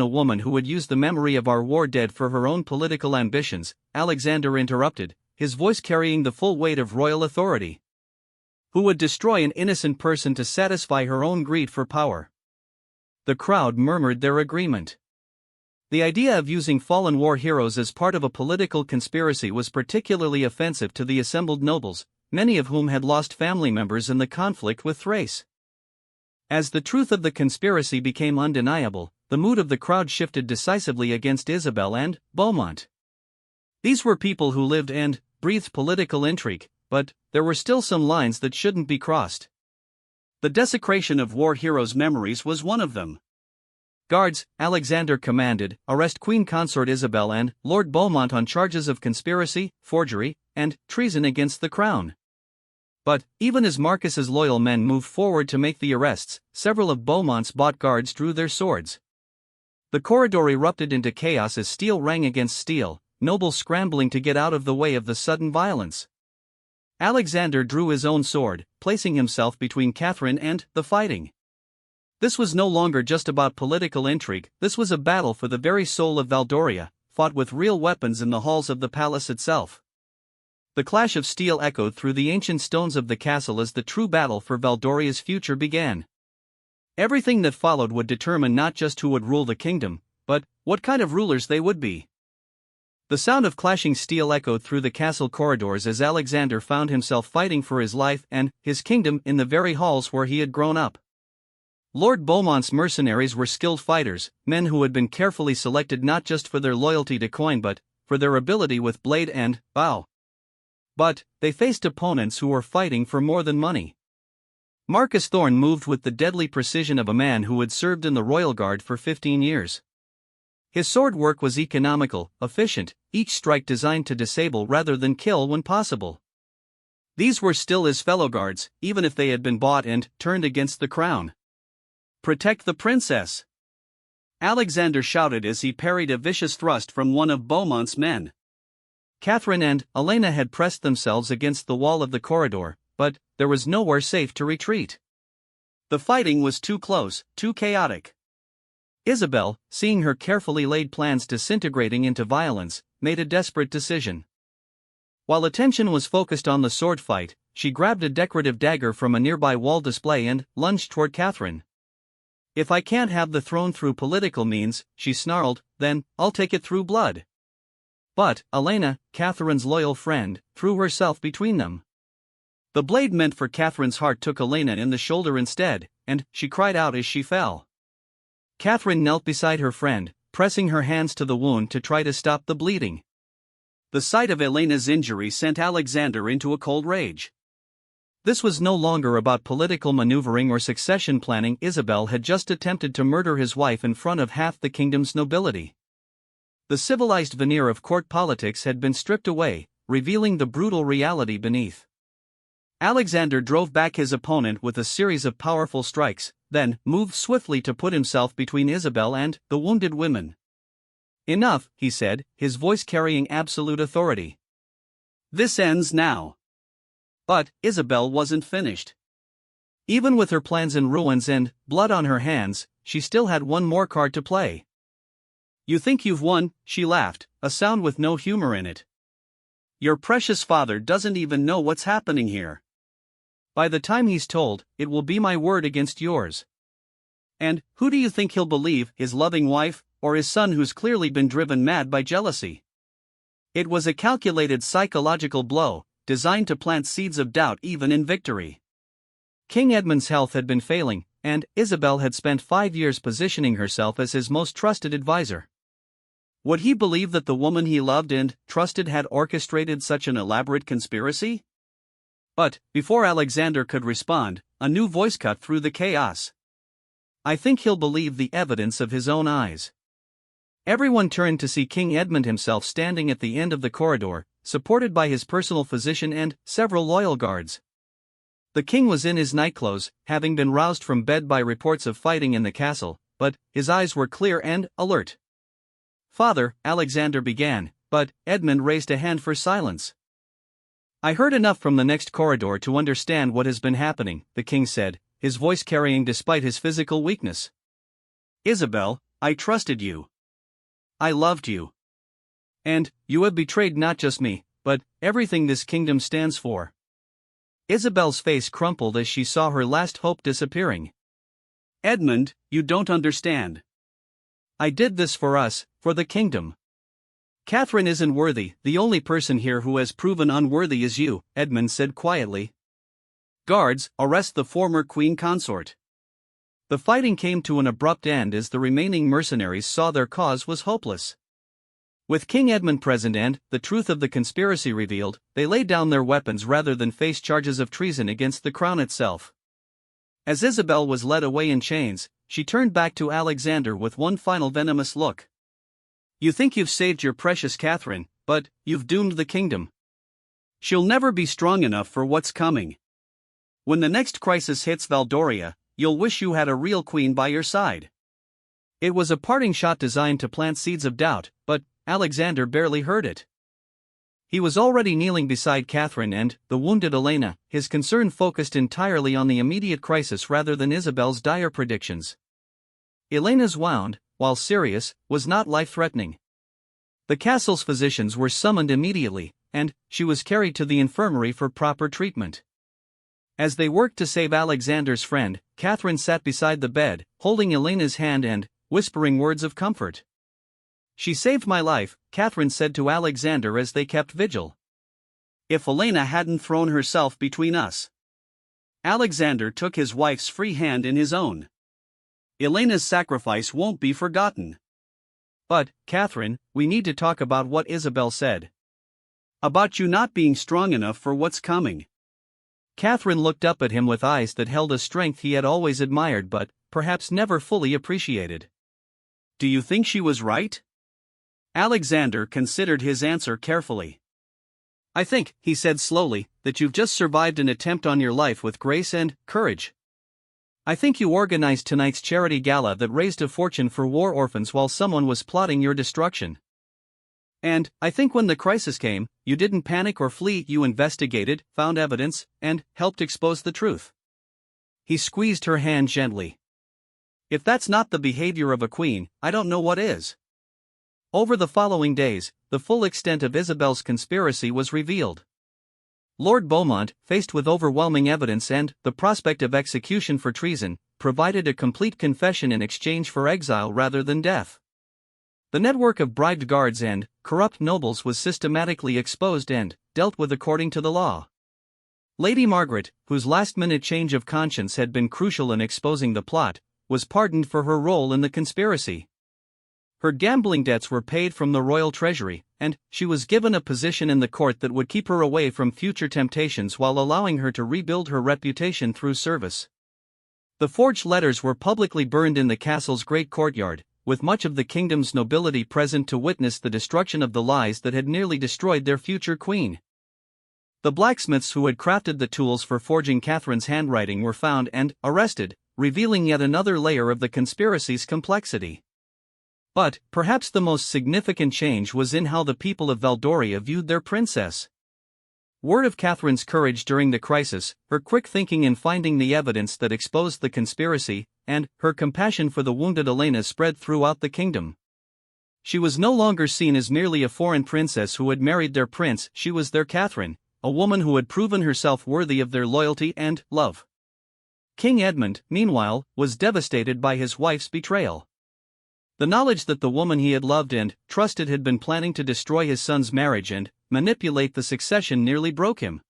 Speaker 2: a woman who would use the memory of our war dead for her own political ambitions, Alexander interrupted, his voice carrying the full weight of royal authority. Who would destroy an innocent person to satisfy her own greed for power. The crowd murmured their agreement. The idea of using fallen war heroes as part of a political conspiracy was particularly offensive to the assembled nobles, many of whom had lost family members in the conflict with Thrace. As the truth of the conspiracy became undeniable, the mood of the crowd shifted decisively against Isabel and Beaumont. These were people who lived and breathed political intrigue, but there were still some lines that shouldn't be crossed. The desecration of war heroes' memories was one of them. Guards, Alexander commanded, arrest Queen Consort Isabel and Lord Beaumont on charges of conspiracy, forgery, and treason against the crown. But, even as Marcus's loyal men moved forward to make the arrests, several of Beaumont's bodyguards drew their swords. The corridor erupted into chaos as steel rang against steel, nobles scrambling to get out of the way of the sudden violence. Alexander drew his own sword, placing himself between Catherine and the fighting. This was no longer just about political intrigue, this was a battle for the very soul of Valdoria, fought with real weapons in the halls of the palace itself. The clash of steel echoed through the ancient stones of the castle as the true battle for Valdoria's future began. Everything that followed would determine not just who would rule the kingdom, but what kind of rulers they would be. The sound of clashing steel echoed through the castle corridors as Alexander found himself fighting for his life and his kingdom in the very halls where he had grown up. Lord Beaumont's mercenaries were skilled fighters, men who had been carefully selected not just for their loyalty to coin but for their ability with blade and bow. But they faced opponents who were fighting for more than money. Marcus Thorne moved with the deadly precision of a man who had served in the Royal Guard for 15 years. His sword work was economical, efficient, each strike designed to disable rather than kill when possible. These were still his fellow guards, even if they had been bought and turned against the crown. "Protect the princess!" Alexander shouted as he parried a vicious thrust from one of Beaumont's men. Catherine and Elena had pressed themselves against the wall of the corridor, but there was nowhere safe to retreat. The fighting was too close, too chaotic. Isabel, seeing her carefully laid plans disintegrating into violence, made a desperate decision. While attention was focused on the sword fight, she grabbed a decorative dagger from a nearby wall display and lunged toward Catherine. "If I can't have the throne through political means," she snarled, "then I'll take it through blood." But Elena, Catherine's loyal friend, threw herself between them. The blade meant for Catherine's heart took Elena in the shoulder instead, and she cried out as she fell. Catherine knelt beside her friend, pressing her hands to the wound to try to stop the bleeding. The sight of Elena's injury sent Alexander into a cold rage. This was no longer about political maneuvering or succession planning. Isabel had just attempted to murder his wife in front of half the kingdom's nobility. The civilized veneer of court politics had been stripped away, revealing the brutal reality beneath. Alexander drove back his opponent with a series of powerful strikes, then moved swiftly to put himself between Isabel and the wounded women. "Enough," he said, his voice carrying absolute authority. "This ends now." But Isabel wasn't finished. Even with her plans in ruins and blood on her hands, she still had one more card to play. "You think you've won," she laughed, a sound with no humor in it. "Your precious father doesn't even know what's happening here. By the time he's told, it will be my word against yours. And who do you think he'll believe, his loving wife, or his son who's clearly been driven mad by jealousy?" It was a calculated psychological blow, designed to plant seeds of doubt even in victory. King Edmund's health had been failing, and Isabel had spent 5 years positioning herself as his most trusted advisor. Would he believe that the woman he loved and trusted had orchestrated such an elaborate conspiracy? But before Alexander could respond, a new voice cut through the chaos. "I think he'll believe the evidence of his own eyes." Everyone turned to see King Edmund himself standing at the end of the corridor, supported by his personal physician and several loyal guards. The king was in his nightclothes, having been roused from bed by reports of fighting in the castle, but his eyes were clear and alert. "Father," Alexander began, but Edmund raised a hand for silence. "I heard enough from the next corridor to understand what has been happening," the king said, his voice carrying despite his physical weakness. "Isabel, I trusted you. I loved you. And you have betrayed not just me, but everything this kingdom stands for." Isabel's face crumpled as she saw her last hope disappearing. "Edmund, you don't understand. I did this for us, for the kingdom. Catherine isn't worthy. The only person here who has proven unworthy is you," Edmund said quietly. "Guards, arrest the former queen consort." The fighting came to an abrupt end as the remaining mercenaries saw their cause was hopeless. With King Edmund present and the truth of the conspiracy revealed, they laid down their weapons rather than face charges of treason against the crown itself. As Isabel was led away in chains, she turned back to Alexander with one final venomous look. "You think you've saved your precious Catherine, but you've doomed the kingdom. She'll never be strong enough for what's coming. When the next crisis hits Valdoria, you'll wish you had a real queen by your side." It was a parting shot designed to plant seeds of doubt, but Alexander barely heard it. He was already kneeling beside Catherine and the wounded Elena, his concern focused entirely on the immediate crisis rather than Isabel's dire predictions. Elena's wound, while serious, was not life-threatening. The castle's physicians were summoned immediately, and she was carried to the infirmary for proper treatment. As they worked to save Alexander's friend, Catherine sat beside the bed, holding Elena's hand and whispering words of comfort.
Speaker 1: She saved my life, Catherine said to Alexander as they kept vigil. If Elena hadn't thrown herself between us. Alexander took his wife's free hand in his own. Elena's sacrifice won't be forgotten. But, Catherine, we need to talk about what Isabel said. About you not being strong enough for what's coming. Catherine looked up at him with eyes that held a strength he had always admired but, perhaps never fully appreciated. Do you think she was right? Alexander considered his answer carefully. I think, he said slowly, that you've just survived an attempt on your life with grace and courage. I think you organized tonight's charity gala that raised a fortune for war orphans while someone was plotting your destruction. And, I think when the crisis came, you didn't panic or flee, you investigated, found evidence, and helped expose the truth. He squeezed her hand gently. If that's not the behavior of a queen, I don't know what is. Over the following days, the full extent of Isabel's conspiracy was revealed. Lord Beaumont, faced with overwhelming evidence and the prospect of execution for treason, provided a complete confession in exchange for exile rather than death. The network of bribed guards and corrupt nobles was systematically exposed and dealt with according to the law. Lady Margaret, whose last-minute change of conscience had been crucial in exposing the plot, was pardoned for her role in the conspiracy. Her gambling debts were paid from the royal treasury, and she was given a position in the court that would keep her away from future temptations while allowing her to rebuild her reputation through service. The forged letters were publicly burned in the castle's great courtyard, with much of the kingdom's nobility present to witness the destruction of the lies that had nearly destroyed their future queen. The blacksmiths who had crafted the tools for forging Catherine's handwriting were found and arrested, revealing yet another layer of the conspiracy's complexity. But, perhaps the most significant change was in how the people of Valdoria viewed their princess. Word of Catherine's courage during the crisis, her quick thinking in finding the evidence that exposed the conspiracy, and her compassion for the wounded Elena spread throughout the kingdom. She was no longer seen as merely a foreign princess who had married their prince, she was their Catherine, a woman who had proven herself worthy of their loyalty and love. King Edmund, meanwhile, was devastated by his wife's betrayal. The knowledge that the woman he had loved and trusted had been planning to destroy his son's marriage and manipulate the succession nearly broke him.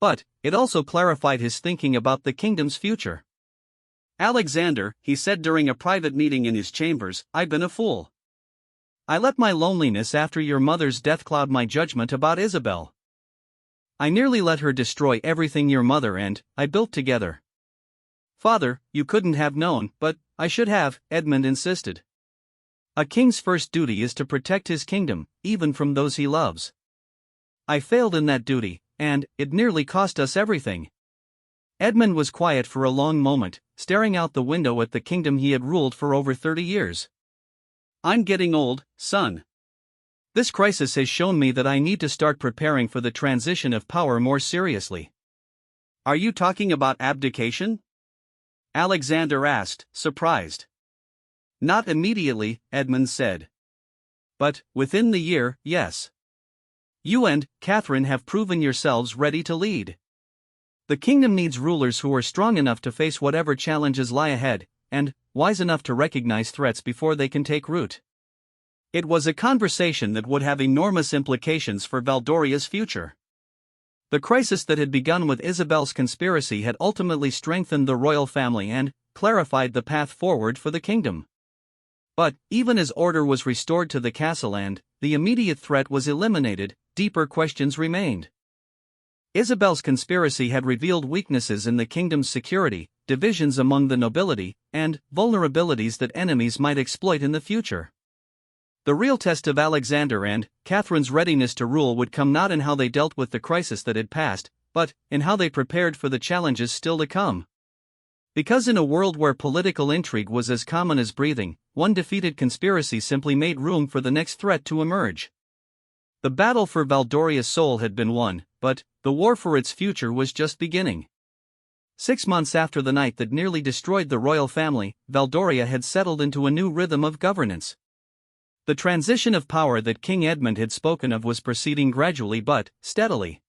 Speaker 1: But it also clarified his thinking about the kingdom's future. Alexander, he said during a private meeting in his chambers, I've been a fool. I let my loneliness after your mother's death cloud my judgment about Isabel. I nearly let her destroy everything your mother and I built together. Father, you couldn't have known, but I should have, Edmund insisted. A king's first duty is to protect his kingdom, even from those he loves. I failed in that duty, and it nearly cost us everything. Edmund was quiet for a long moment, staring out the window at the kingdom he had ruled for over 30 years. I'm getting old, son. This crisis has shown me that I need to start preparing for the transition of power more seriously. Are you talking about abdication? Alexander asked, surprised. Not immediately, Edmund said. But, within the year, yes. You and Catherine have proven yourselves ready to lead. The kingdom needs rulers who are strong enough to face whatever challenges lie ahead, and wise enough to recognize threats before they can take root. It was a conversation that would have enormous implications for Valdoria's future. The crisis that had begun with Isabel's conspiracy had ultimately strengthened the royal family and clarified the path forward for the kingdom. But, even as order was restored to the castle and the immediate threat was eliminated, deeper questions remained. Isabel's conspiracy had revealed weaknesses in the kingdom's security, divisions among the nobility, and vulnerabilities that enemies might exploit in the future. The real test of Alexander and Catherine's readiness to rule would come not in how they dealt with the crisis that had passed, but in how they prepared for the challenges still to come. Because in a world where political intrigue was as common as breathing, one defeated conspiracy simply made room for the next threat to emerge. The battle for Valdoria's soul had been won, but the war for its future was just beginning. 6 months after the night that nearly destroyed the royal family, Valdoria had settled into a new rhythm of governance. The transition of power that King Edmund had spoken of was proceeding gradually but steadily.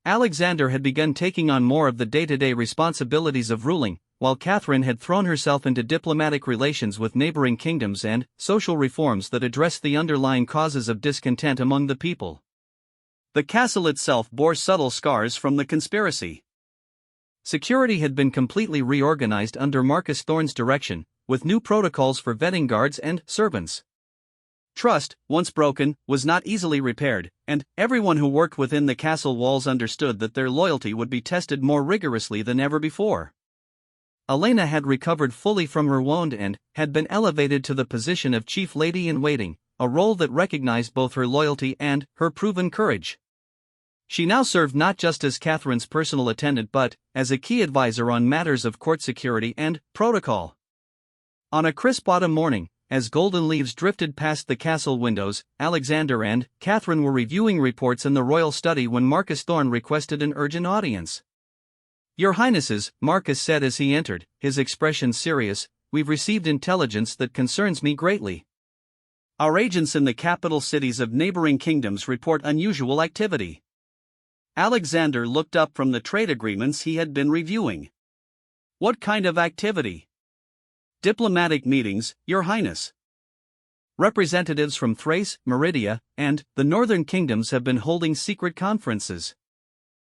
Speaker 1: Alexander had begun taking on more of the day-to-day responsibilities of ruling,
Speaker 2: while Catherine had thrown herself into diplomatic relations with neighboring kingdoms and social reforms that addressed the underlying causes of discontent among the people. The castle itself bore subtle scars from the conspiracy. Security had been completely reorganized under Marcus Thorne's direction, with new protocols for vetting guards and servants. Trust, once broken, was not easily repaired, and everyone who worked within the castle walls understood that their loyalty would be tested more rigorously than ever before. Elena had recovered fully from her wound and had been elevated to the position of chief lady-in-waiting, a role that recognized both her loyalty and her proven courage. She now served not just as Catherine's personal attendant but as a key advisor on matters of court security and protocol. On a crisp autumn morning, as golden leaves drifted past the castle windows, Alexander and Catherine were reviewing reports in the royal study when Marcus Thorne requested an urgent audience. "Your Highnesses," Marcus said as he entered, his expression serious, "we've received intelligence that concerns me greatly. Our agents in the capital cities of neighboring kingdoms report unusual activity." Alexander looked up from the trade agreements he had been reviewing. "What kind of activity?" "Diplomatic meetings, Your Highness. Representatives from Thrace, Meridia, and the northern kingdoms have been holding secret conferences.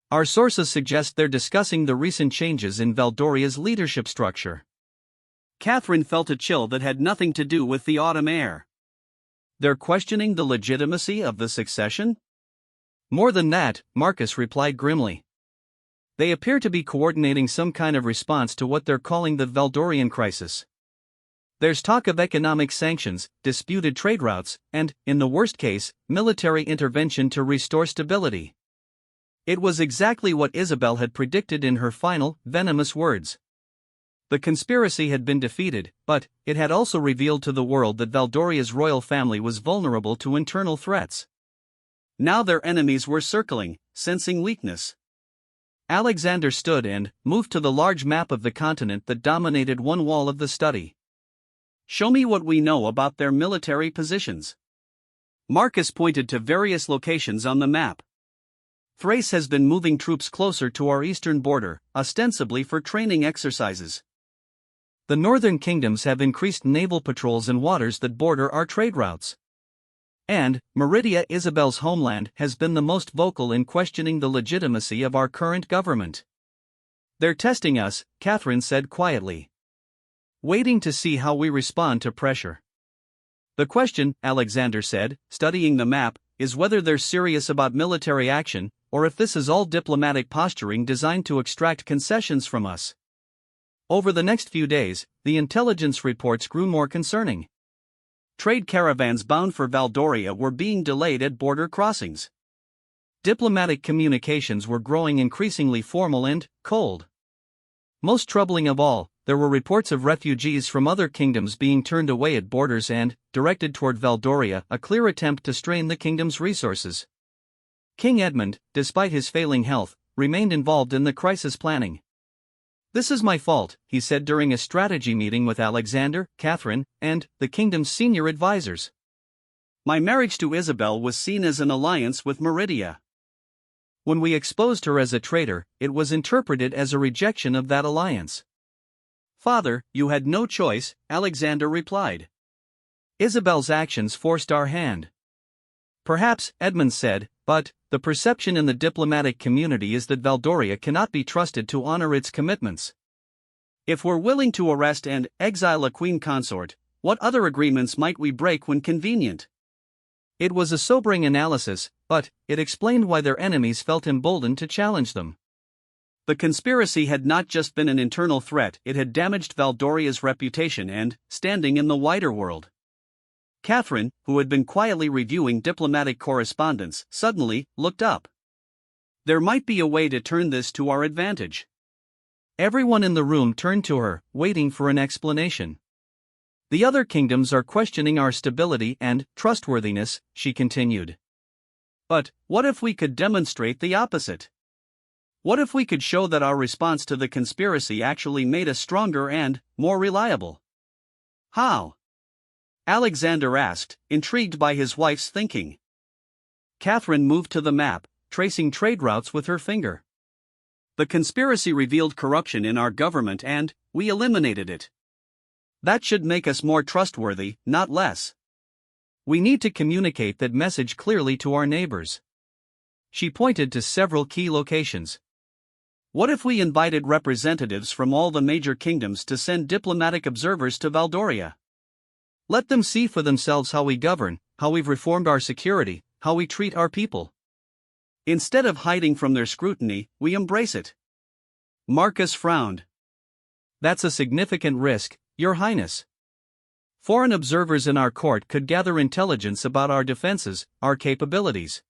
Speaker 2: Our sources suggest they're discussing the recent changes in Valdoria's leadership structure." Catherine felt a chill that had nothing to do with the autumn air. "They're questioning the legitimacy of the succession?" "More than that," Marcus replied grimly. "They appear to be coordinating some kind of response to what they're calling the Valdorian crisis. There's talk of economic sanctions, disputed trade routes, and, in the worst case, military intervention to restore stability." It was exactly what Isabel had predicted in her final, venomous words. The conspiracy had been defeated, but it had also revealed to the world that Valdoria's royal family was vulnerable to internal threats. Now their enemies were circling, sensing weakness. Alexander stood and moved to the large map of the continent that dominated one wall of the study. "Show me what we know about their military positions." Marcus pointed to various locations on the map. "Thrace has been moving troops closer to our eastern border, ostensibly for training exercises. The northern kingdoms have increased naval patrols in waters that border our trade routes. And Meridia, Isabel's homeland, has been the most vocal in questioning the legitimacy of our current government." "They're testing us," Catherine said quietly. "Waiting to see how we respond to pressure." "The question," Alexander said, studying the map, "is whether they're serious about military action, or if this is all diplomatic posturing designed to extract concessions from us." Over the next few days, the intelligence reports grew more concerning. Trade caravans bound for Valdoria were being delayed at border crossings. Diplomatic communications were growing increasingly formal and cold. Most troubling of all, there were reports of refugees from other kingdoms being turned away at borders and directed toward Valdoria, a clear attempt to strain the kingdom's resources. King Edmund, despite his failing health, remained involved in the crisis planning. "This is my fault," he said during a strategy meeting with Alexander, Catherine, and the kingdom's senior advisors. "My marriage to Isabel was seen as an alliance with Meridia. When we exposed her as a traitor, it was interpreted as a rejection of that alliance." "Father, you had no choice," Alexander replied. "Isabel's actions forced our hand." "Perhaps," Edmund said, "but the perception in the diplomatic community is that Valdoria cannot be trusted to honor its commitments. If we're willing to arrest and exile a queen consort, what other agreements might we break when convenient?" It was a sobering analysis, but it explained why their enemies felt emboldened to challenge them. The conspiracy had not just been an internal threat, it had damaged Valdoria's reputation and standing in the wider world. Catherine, who had been quietly reviewing diplomatic correspondence, suddenly looked up. "There might be a way to turn this to our advantage." Everyone in the room turned to her, waiting for an explanation. "The other kingdoms are questioning our stability and trustworthiness," she continued. "But what if we could demonstrate the opposite? What if we could show that our response to the conspiracy actually made us stronger and more reliable?" "How?" Alexander asked, intrigued by his wife's thinking. Catherine moved to the map, tracing trade routes with her finger. The conspiracy revealed corruption in our government and we eliminated it. That should make us more trustworthy, not less. We need to communicate that message clearly to our neighbors. She pointed to several key locations. What if we invited representatives from all the major kingdoms to send diplomatic observers to Valdoria? Let them see for themselves how we govern, how we've reformed our security, how we treat our people. Instead of hiding from their scrutiny, we embrace it. Marcus frowned. That's a significant risk, Your Highness. Foreign observers in our court could gather intelligence about our defenses, our capabilities.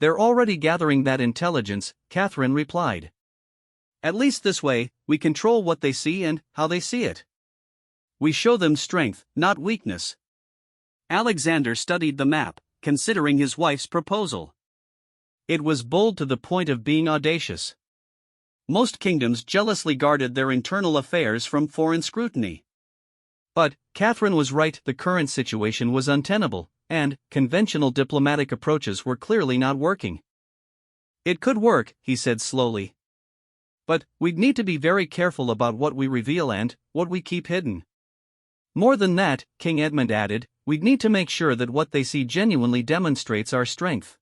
Speaker 2: They're already gathering that intelligence, Catherine replied. At least this way, we control what they see and how they see it. We show them strength, not weakness. Alexander studied the map, considering his wife's proposal. It was bold to the point of being audacious. Most kingdoms jealously guarded their internal affairs from foreign scrutiny. But Catherine was right, the current situation was untenable, and conventional diplomatic approaches were clearly not working. It could work, he said slowly. But we'd need to be very careful about what we reveal and what we keep hidden. More than that, King Edmund added, we'd need to make sure that what they see genuinely demonstrates our strength.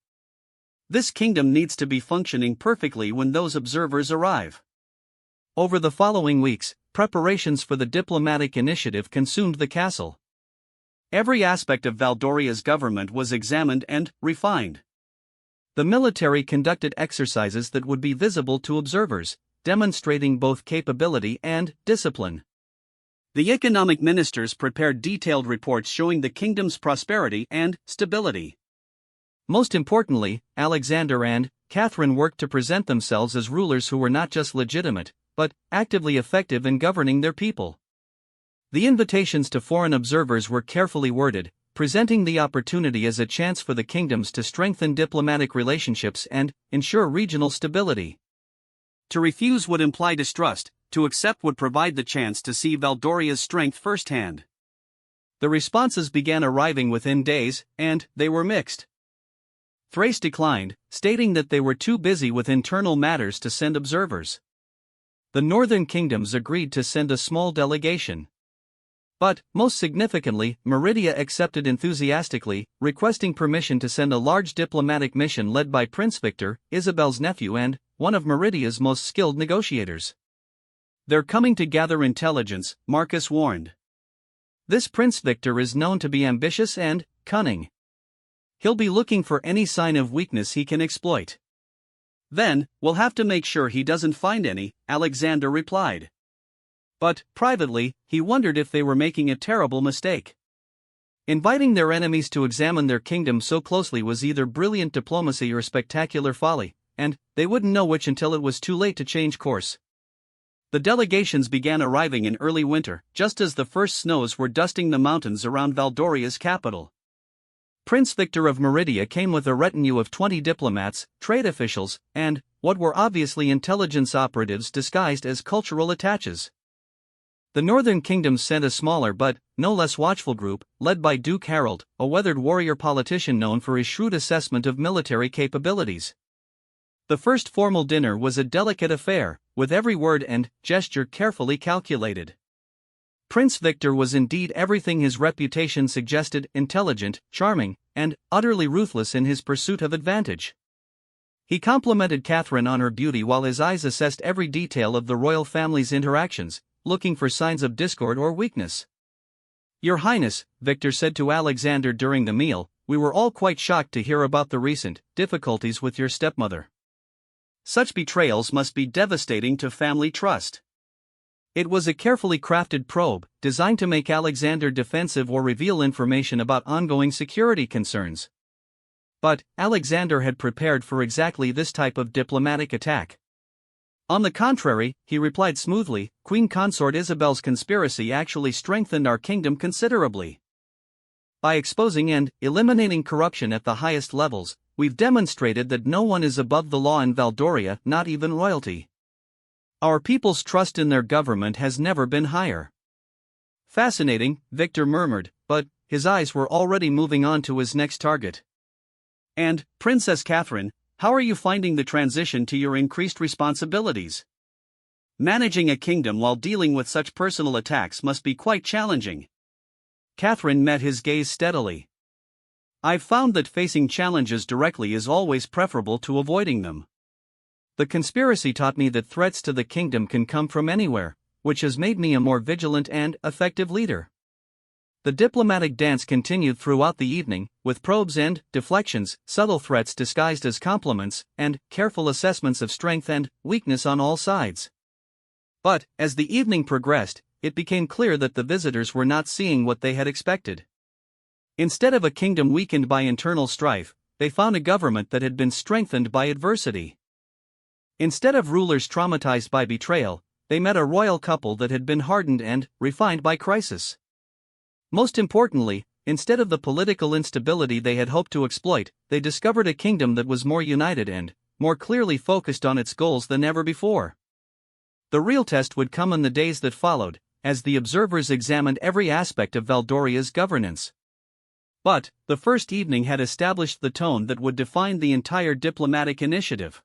Speaker 2: This kingdom needs to be functioning perfectly when those observers arrive. Over the following weeks, preparations for the diplomatic initiative consumed the castle. Every aspect of Valdoria's government was examined and refined. The military conducted exercises that would be visible to observers, demonstrating both capability and discipline. The economic ministers prepared detailed reports showing the kingdom's prosperity and stability. Most importantly, Alexander and Catherine worked to present themselves as rulers who were not just legitimate, but actively effective in governing their people. The invitations to foreign observers were carefully worded, presenting the opportunity as a chance for the kingdoms to strengthen diplomatic relationships and ensure regional stability. To refuse would imply distrust, to accept would provide the chance to see Valdoria's strength firsthand. The responses began arriving within days, and they were mixed. Thrace declined, stating that they were too busy with internal matters to send observers. The northern kingdoms agreed to send a small delegation. But, most significantly, Meridia accepted enthusiastically, requesting permission to send a large diplomatic mission led by Prince Victor, Isabel's nephew and one of Meridia's most skilled negotiators. They're coming to gather intelligence, Marcus warned. This Prince Victor is known to be ambitious and cunning. He'll be looking for any sign of weakness he can exploit. Then, we'll have to make sure he doesn't find any, Alexander replied. But, privately, he wondered if they were making a terrible mistake. Inviting their enemies to examine their kingdom so closely was either brilliant diplomacy or spectacular folly, and they wouldn't know which until it was too late to change course. The delegations began arriving in early winter, just as the first snows were dusting the mountains around Valdoria's capital. Prince Victor of Meridia came with a retinue of 20 diplomats, trade officials, and what were obviously intelligence operatives disguised as cultural attaches. The northern kingdoms sent a smaller but no less watchful group, led by Duke Harold, a weathered warrior politician known for his shrewd assessment of military capabilities. The first formal dinner was a delicate affair, with every word and gesture carefully calculated. Prince Victor was indeed everything his reputation suggested: intelligent, charming, and utterly ruthless in his pursuit of advantage. He complimented Catherine on her beauty while his eyes assessed every detail of the royal family's interactions, looking for signs of discord or weakness. Your Highness, Victor said to Alexander during the meal, we were all quite shocked to hear about the recent difficulties with your stepmother. Such betrayals must be devastating to family trust. It was a carefully crafted probe, designed to make Alexander defensive or reveal information about ongoing security concerns. But Alexander had prepared for exactly this type of diplomatic attack. On the contrary, he replied smoothly, Queen Consort Isabel's conspiracy actually strengthened our kingdom considerably. By exposing and eliminating corruption at the highest levels, we've demonstrated that no one is above the law in Valdoria, not even royalty. Our people's trust in their government has never been higher. Fascinating, Victor murmured, but his eyes were already moving on to his next target. And, Princess Catherine, How are you finding the transition to your increased responsibilities? Managing a kingdom while dealing with such personal attacks must be quite challenging. Catherine met his gaze steadily. I've found that facing challenges directly is always preferable to avoiding them. The conspiracy taught me that threats to the kingdom can come from anywhere, which has made me a more vigilant and effective leader. The diplomatic dance continued throughout the evening, with probes and deflections, subtle threats disguised as compliments, and careful assessments of strength and weakness on all sides. But, as the evening progressed, it became clear that the visitors were not seeing what they had expected. Instead of a kingdom weakened by internal strife, they found a government that had been strengthened by adversity. Instead of rulers traumatized by betrayal, they met a royal couple that had been hardened and refined by crisis. Most importantly, instead of the political instability they had hoped to exploit, they discovered a kingdom that was more united and more clearly focused on its goals than ever before. The real test would come in the days that followed, as the observers examined every aspect of Valdoria's governance. But the first evening had established the tone that would define the entire diplomatic initiative.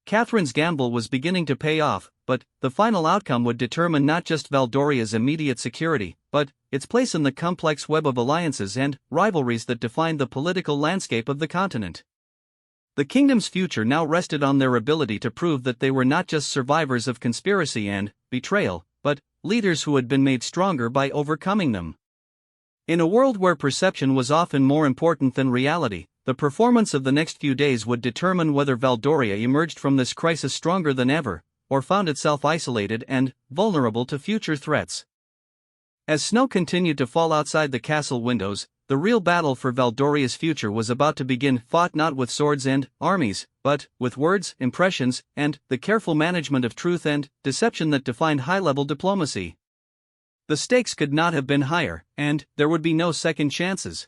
Speaker 2: Catherine's gamble was beginning to pay off, but the final outcome would determine not just Valdoria's immediate security, but its place in the complex web of alliances and rivalries that defined the political landscape of the continent. The kingdom's future now rested on their ability to prove that they were not just survivors of conspiracy and betrayal, but leaders who had been made stronger by overcoming them. In a world where perception was often more important than reality, the performance of the next few days would determine whether Valdoria emerged from this crisis stronger than ever, or found itself isolated and vulnerable to future threats. As snow continued to fall outside the castle windows, the real battle for Valdoria's future was about to begin, fought not with swords and armies, but with words, impressions, and the careful management of truth and deception that defined high-level diplomacy. The stakes could not have been higher, and there would be no second chances.